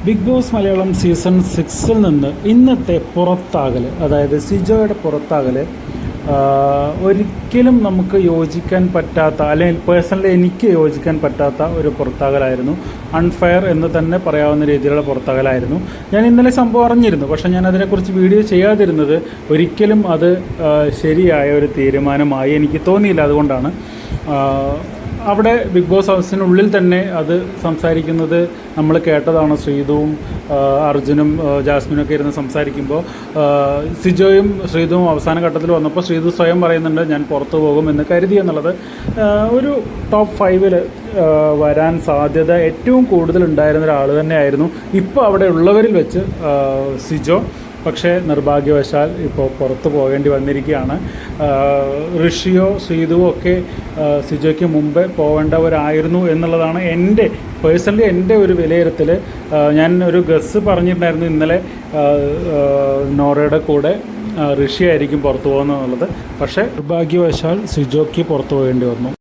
Big boss Malayalam season 6-ൽ നിന്ന് ഇന്നത്തെ പുറത്താകൽ, അതായത് സിജോയുടെ പുറത്താകൽ ഒരിക്കലും നമുക്ക് യോജിക്കാൻ പറ്റാത്ത, അല്ലെങ്കിൽ പേഴ്സണലി എനിക്ക് യോജിക്കാൻ പറ്റാത്ത ഒരു പുറത്താകലായിരുന്നു. അൺഫെയർ എന്ന് തന്നെ പറയാവുന്ന രീതിയിലുള്ള പുറത്താകലായിരുന്നു. ഞാൻ ഇന്നലെ സംഭവം അറിഞ്ഞിരുന്നു, പക്ഷേ ഞാൻ അതിനെക്കുറിച്ച് വീഡിയോ ചെയ്യാതിരുന്നത് ഒരിക്കലും അത് ശരിയായ ഒരു തീരുമാനമായി എനിക്ക് തോന്നിയില്ല. അതുകൊണ്ടാണ് അവിടെ ബിഗ് ബോസ് ഹൗസിനുള്ളിൽ തന്നെ അത് സംസാരിക്കുന്നത് നമ്മൾ കേട്ടതാണ്. ശ്രീതുവും അർജുനും ജാസ്മിനൊക്കെ ഇരുന്ന് സംസാരിക്കുമ്പോൾ സിജോയും ശ്രീതുവും അവസാന ഘട്ടത്തിൽ വന്നപ്പോൾ ശ്രീതു സ്വയം പറയുന്നുണ്ട് ഞാൻ പുറത്തു പോകും എന്ന് കരുതി എന്നുള്ളത്. ഒരു ടോപ്പ് 5-ൽ വരാൻ സാധ്യത ഏറ്റവും കൂടുതൽ ഉണ്ടായിരുന്ന ഒരാൾ തന്നെയായിരുന്നു ഇപ്പോൾ അവിടെ ഉള്ളവരിൽ വെച്ച് സിജോ. പക്ഷേ നിർഭാഗ്യവശാൽ ഇപ്പോൾ പുറത്തു പോകേണ്ടി വന്നിരിക്കുകയാണ്. ഋഷിയോ ശ്രീതുവോ ഒക്കെ സിജോയ്ക്ക് മുമ്പേ പോകേണ്ടവരായിരുന്നു എന്നുള്ളതാണ് പേഴ്സണലി എൻ്റെ ഒരു വിലയിരുത്തൽ. ഞാൻ ഒരു ഗസ് പറഞ്ഞിട്ടുണ്ടായിരുന്നു ഇന്നലെ, നോറയുടെ കൂടെ ഋഷി ആയിരിക്കും പുറത്തു പോകുന്നത് എന്നുള്ളത്. പക്ഷേ നിർഭാഗ്യവശാൽ സിജോയ്ക്ക് പുറത്തു പോകേണ്ടി വന്നു.